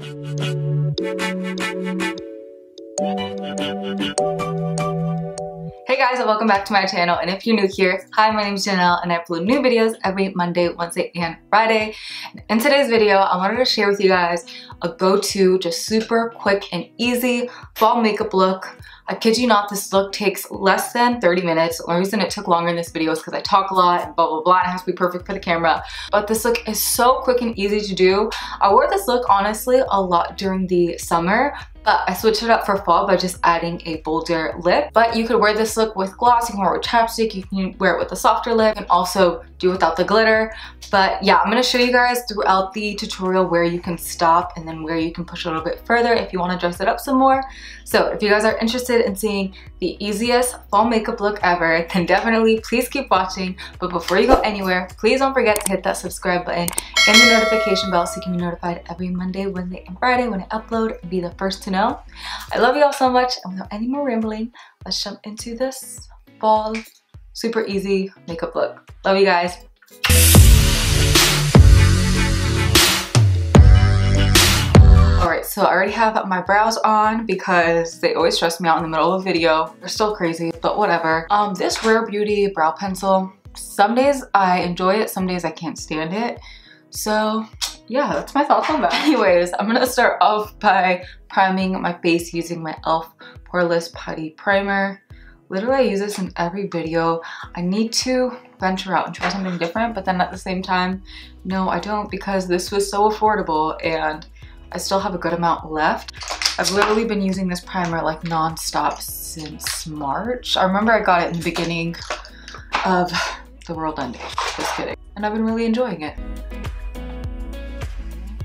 Hey guys, and welcome back to my channel. And if you're new here, hi, my name is Janelle and I upload new videos every Monday, Wednesday, and Friday. In today's video, I wanted to share with you guys a go-to, just super quick and easy fall makeup look. I kid you not, this look takes less than 30 minutes. The only reason it took longer in this video is because I talk a lot and blah, blah, blah, and it has to be perfect for the camera. But this look is so quick and easy to do. I wore this look, honestly, a lot during the summer, but I switched it up for fall by just adding a bolder lip. But you could wear this look with gloss, you can wear it with chapstick, you can wear it with a softer lip, and also do without the glitter. But yeah, I'm gonna show you guys throughout the tutorial where you can stop and then where you can push a little bit further if you want to dress it up some more. So if you guys are interested in seeing the easiest fall makeup look ever, then definitely please keep watching. But before you go anywhere, please don't forget to hit that subscribe button and the notification bell so you can be notified every Monday, Wednesday, and Friday when I upload and be the first to know. I love you all so much, and without any more rambling, let's jump into this fall super easy makeup look. Love you guys. Alright, so I already have my brows on because they always stress me out in the middle of a video. They're still crazy, but whatever. This Rare Beauty brow pencil, some days I enjoy it, some days I can't stand it. So yeah, that's my thoughts on that. Anyways, I'm gonna start off by priming my face using my e.l.f. Poreless Putty Primer. Literally, I use this in every video. I need to venture out and try something different, but then at the same time, no, I don't, because this was so affordable and I still have a good amount left. I've literally been using this primer like non-stop since March. I remember I got it in the beginning of the world ending. Just kidding. And I've been really enjoying it.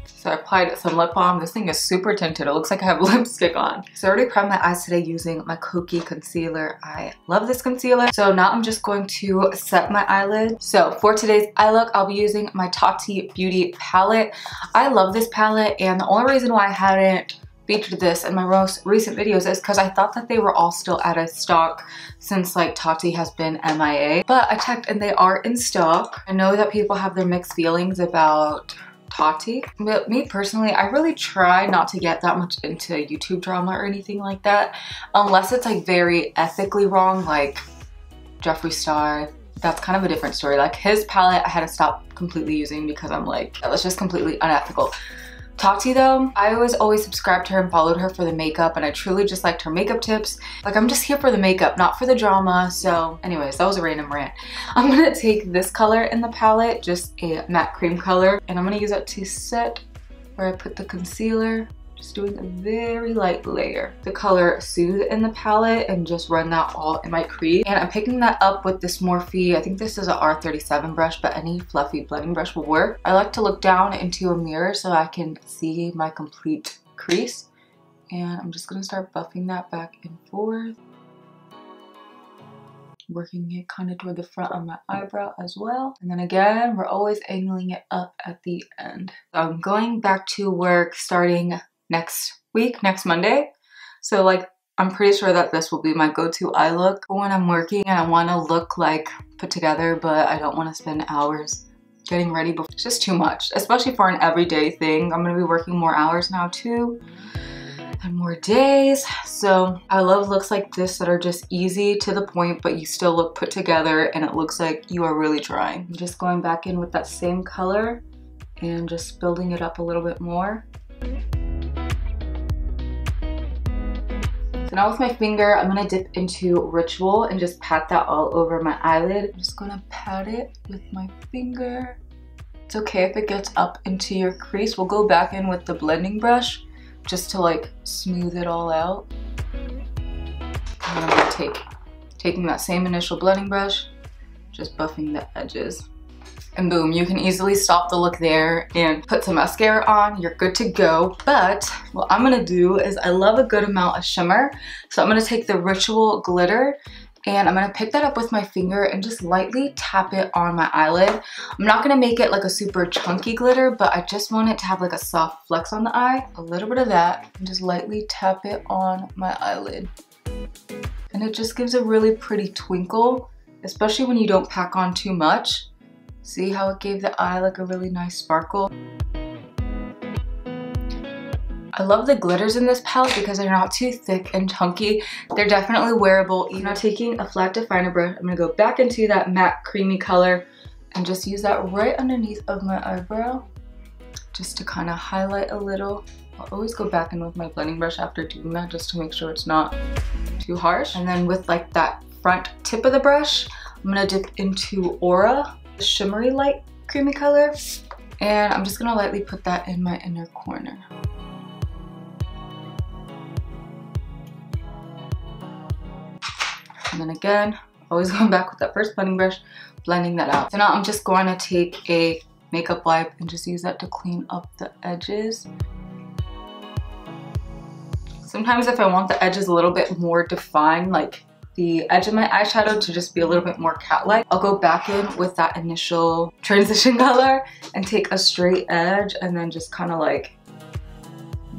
So I applied some lip balm. This thing is super tinted. It looks like I have lipstick on. So I already primed my eyes today using my Kokie concealer. I love this concealer. So now I'm just going to set my eyelid. So for today's eye look, I'll be using my Tati Beauty palette. I love this palette, and the only reason why I hadn't featured this in my most recent videos is because I thought that they were all still out of stock since like Tati has been MIA. But I checked and they are in stock. I know that people have their mixed feelings about Tati, but me personally, I really try not to get that much into YouTube drama or anything like that, unless it's like very ethically wrong, like Jeffree Star. That's kind of a different story. Like his palette I had to stop completely using because I'm like, that was just completely unethical. Tati though, I always subscribed to her and followed her for the makeup, and I truly just liked her makeup tips. Like, I'm just here for the makeup, not for the drama. So anyways, that was a random rant. I'm gonna take this color in the palette, just a matte cream color, and I'm gonna use it to set where I put the concealer. Just doing a very light layer. The color Soothe in the palette and just run that all in my crease. And I'm picking that up with this Morphe, I think this is an R37 brush, but any fluffy blending brush will work. I like to look down into a mirror so I can see my complete crease. And I'm just gonna start buffing that back and forth. Working it kind of toward the front of my eyebrow as well. And then again, we're always angling it up at the end. So I'm going back to work starting next week, next Monday. So like, I'm pretty sure that this will be my go-to eye look when I'm working and I want to look like put together, but I don't want to spend hours getting ready before. It's just too much, especially for an everyday thing. I'm going to be working more hours now too, and more days. So I love looks like this that are just easy to the point, but you still look put together and it looks like you are really trying. I'm just going back in with that same color and just building it up a little bit more. So now with my finger, I'm gonna dip into Ritual and just pat that all over my eyelid. I'm just gonna pat it with my finger. It's okay if it gets up into your crease. We'll go back in with the blending brush just to like smooth it all out. And I'm gonna taking that same initial blending brush, just buffing the edges. And boom, you can easily stop the look there and put some mascara on. You're good to go. But what I'm gonna do is, I love a good amount of shimmer. So I'm gonna take the Ritual glitter and I'm gonna pick that up with my finger and just lightly tap it on my eyelid. I'm not gonna make it like a super chunky glitter, but I just want it to have like a soft flex on the eye. A little bit of that, and just lightly tap it on my eyelid. And it just gives a really pretty twinkle, especially when you don't pack on too much. See how it gave the eye like a really nice sparkle? I love the glitters in this palette because they're not too thick and chunky. They're definitely wearable. Now taking a flat definer brush, I'm gonna go back into that matte creamy color and just use that right underneath of my eyebrow just to kind of highlight a little. I'll always go back in with my blending brush after doing that just to make sure it's not too harsh. And then with like that front tip of the brush, I'm gonna dip into Aura, shimmery light creamy color, and I'm just gonna lightly put that in my inner corner. And then again, always going back with that first blending brush, blending that out. So now I'm just going to take a makeup wipe and just use that to clean up the edges. Sometimes if I want the edges a little bit more defined, like the edge of my eyeshadow to just be a little bit more cat-like, I'll go back in with that initial transition color and take a straight edge and then just kind of like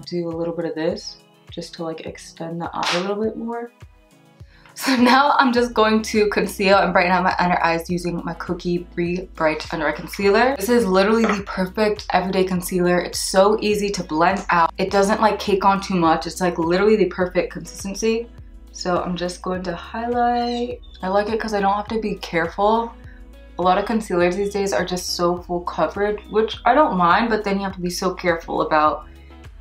do a little bit of this just to like extend the eye a little bit more. So now I'm just going to conceal and brighten out my under eyes using my Kokie Bright Under Eye Concealer. This is literally the perfect everyday concealer. It's so easy to blend out. It doesn't like cake on too much. It's like literally the perfect consistency. So I'm just going to highlight. I like it because I don't have to be careful. A lot of concealers these days are just so full coverage, which I don't mind, but then you have to be so careful about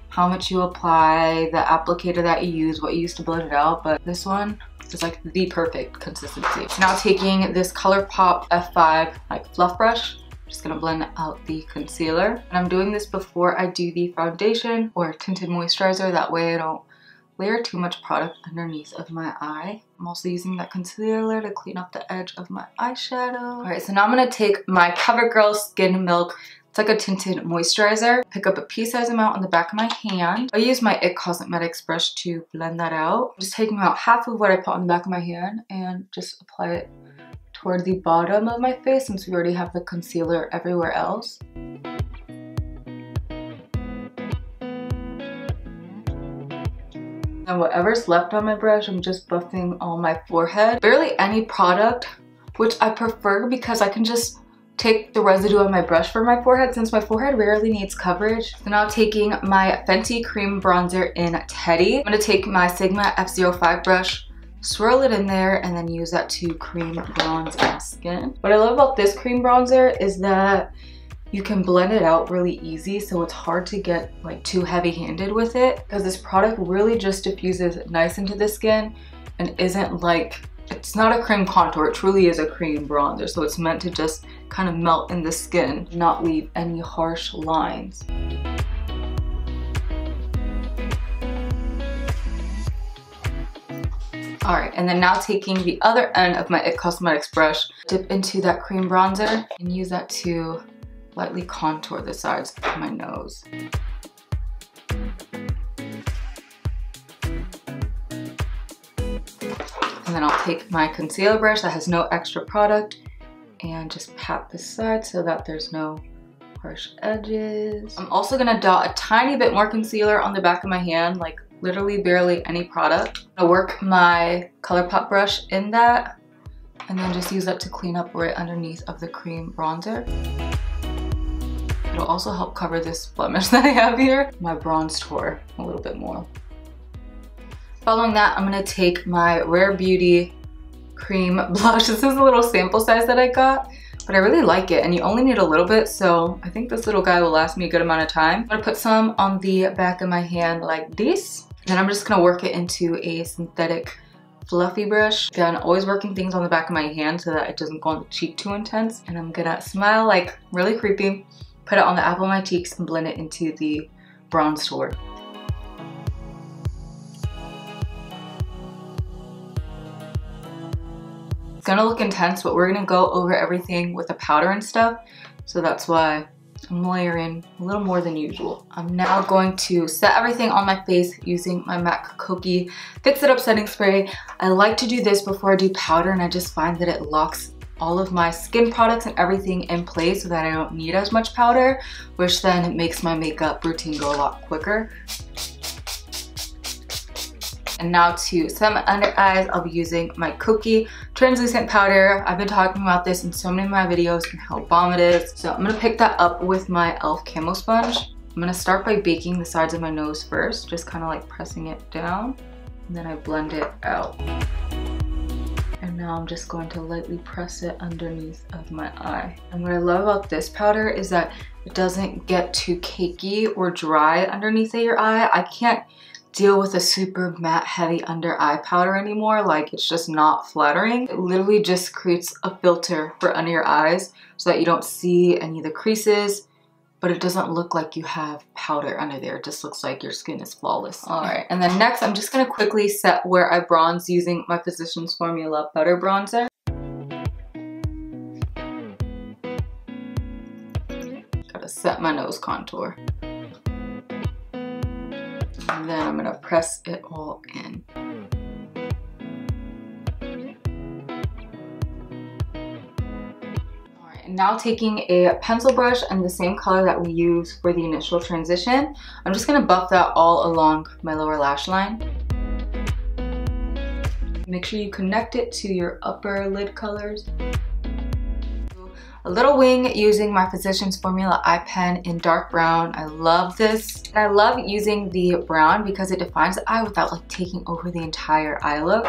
how much you apply, the applicator that you use, what you use to blend it out. But this one is like the perfect consistency. Now taking this ColourPop F5 like fluff brush, I'm just gonna blend out the concealer. And I'm doing this before I do the foundation or tinted moisturizer. That way I don't layer too much product underneath of my eye. I'm also using that concealer to clean up the edge of my eyeshadow. All right, so now I'm gonna take my CoverGirl Skin Milk. It's like a tinted moisturizer. Pick up a pea-sized amount on the back of my hand. I use my IT Cosmetics brush to blend that out. I'm just taking about half of what I put on the back of my hand and just apply it toward the bottom of my face since we already have the concealer everywhere else. And whatever's left on my brush, I'm just buffing on my forehead. Barely any product, which I prefer because I can just take the residue on my brush for my forehead since my forehead rarely needs coverage. So now taking my Fenty Cream Bronzer in Teddy. I'm gonna take my Sigma F05 brush, swirl it in there, and then use that to cream bronze my skin. What I love about this cream bronzer is that you can blend it out really easy, so it's hard to get like too heavy-handed with it because this product really just diffuses nice into the skin and isn't like, it's not a cream contour, it truly is a cream bronzer. So it's meant to just kind of melt in the skin, not leave any harsh lines. All right, and then now taking the other end of my IT Cosmetics brush, dip into that cream bronzer and use that to lightly contour the sides of my nose. And then I'll take my concealer brush that has no extra product and just pat the side so that there's no harsh edges. I'm also gonna dot a tiny bit more concealer on the back of my hand, like literally barely any product. I'll work my ColourPop brush in that and then just use that to clean up right underneath of the cream bronzer. It'll also help cover this blemish that I have here, my bronze tour, a little bit more. Following that, I'm gonna take my Rare Beauty cream blush. This is a little sample size that I got, but I really like it, and you only need a little bit, so I think this little guy will last me a good amount of time. I'm gonna put some on the back of my hand like this, and then I'm just gonna work it into a synthetic fluffy brush. Again, always working things on the back of my hand so that it doesn't go on the cheek too intense. And I'm gonna smile like really creepy, put it on the apple of my cheeks, and blend it into the bronze tour. It's gonna look intense, but we're gonna go over everything with the powder and stuff. So that's why I'm layering a little more than usual. I'm now going to set everything on my face using my MAC Kokie Fix It Up Setting Spray. I like to do this before I do powder, and I just find that it locks all of my skin products and everything in place so that I don't need as much powder, which then makes my makeup routine go a lot quicker. And now to set my under eyes, I'll be using my Kokie translucent powder. I've been talking about this in so many of my videos and how bomb it is. So I'm gonna pick that up with my e.l.f. camo sponge I'm gonna start by baking the sides of my nose first, just kind of like pressing it down, and then I blend it out. And now I'm just going to lightly press it underneath of my eye. And what I love about this powder is that it doesn't get too cakey or dry underneath of your eye. I can't deal with a super matte heavy under eye powder anymore. Like, it's just not flattering. It literally just creates a filter for under your eyes so that you don't see any of the creases, but it doesn't look like you have powder under there. It just looks like your skin is flawless. All right, and then next I'm just gonna quickly set where I bronze using my Physicians Formula Butter Bronzer. Gotta set my nose contour. And then I'm gonna press it all in. Now taking a pencil brush and the same color that we use for the initial transition, I'm just gonna buff that all along my lower lash line. Make sure you connect it to your upper lid colors. A little wing using my Physicians Formula eye pen in dark brown. I love this. And I love using the brown because it defines the eye without like taking over the entire eye look.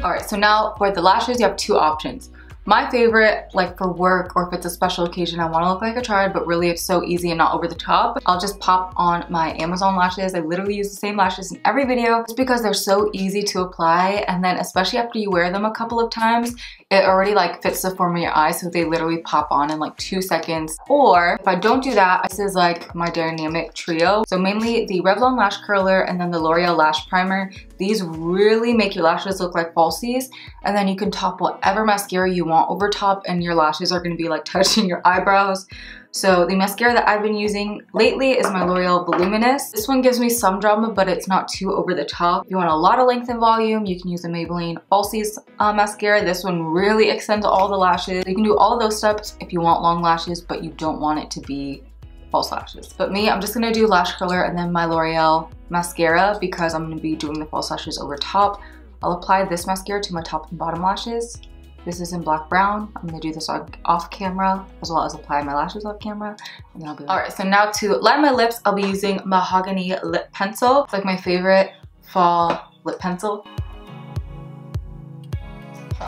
Alright, so now for the lashes, you have two options. My favorite, like for work or if it's a special occasion, I want to look like a triad, but really it's so easy and not over the top. I'll just pop on my Amazon lashes. I literally use the same lashes in every video just because they're so easy to apply, and then especially after you wear them a couple of times, it already like fits the form of your eye, so they literally pop on in like 2 seconds. Or if I don't do that, this is like my dynamic trio. So mainly the Revlon lash curler and then the L'Oreal lash primer. These really make your lashes look like falsies, and then you can top whatever mascara you want over top and your lashes are going to be like touching your eyebrows. So the mascara that I've been using lately is my L'Oreal Voluminous. This one gives me some drama, but it's not too over the top. If you want a lot of length and volume, you can use the Maybelline Falsies mascara. This one really extends all the lashes. You can do all of those steps if you want long lashes, but you don't want it to be false lashes. But me, I'm just gonna do lash curler and then my L'Oreal mascara because I'm gonna be doing the false lashes over top. I'll apply this mascara to my top and bottom lashes. This is in black brown. I'm gonna do this off camera as well as apply my lashes off camera, and then I'll be right. All right, so now to line my lips, I'll be using Mahogany lip pencil. It's like my favorite fall lip pencil.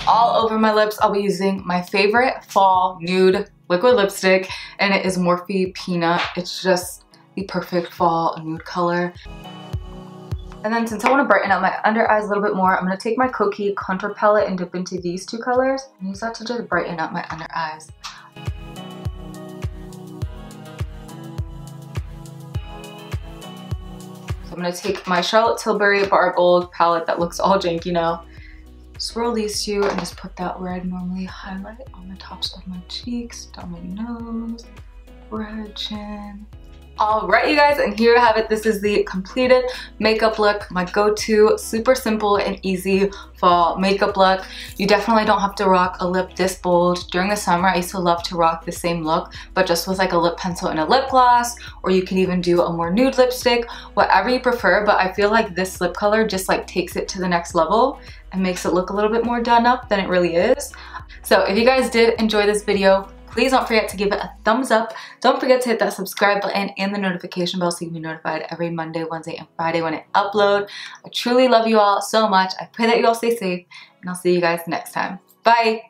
All over my lips, I'll be using my favorite fall nude liquid lipstick, and it is Morphe Peanut. It's just the perfect fall nude color. And then since I want to brighten up my under eyes a little bit more, I'm going to take my Kokie contour palette and dip into these two colors and use that to just brighten up my under eyes. So I'm going to take my Charlotte Tilbury Bar Gold palette that looks all janky now, swirl these two and just put that where I'd normally highlight on the tops of my cheeks, down my nose, forehead, chin. Alright you guys, and here you have it. This is the completed makeup look, my go-to super simple and easy fall makeup look. You definitely don't have to rock a lip this bold. During the summer I used to love to rock the same look but just with like a lip pencil and a lip gloss, or you can even do a more nude lipstick, whatever you prefer, but I feel like this lip color just like takes it to the next level and makes it look a little bit more done up than it really is. So if you guys did enjoy this video, please don't forget to give it a thumbs up. Don't forget to hit that subscribe button and the notification bell so you can be notified every Monday, Wednesday, and Friday when I upload. I truly love you all so much. I pray that you all stay safe, and I'll see you guys next time. Bye!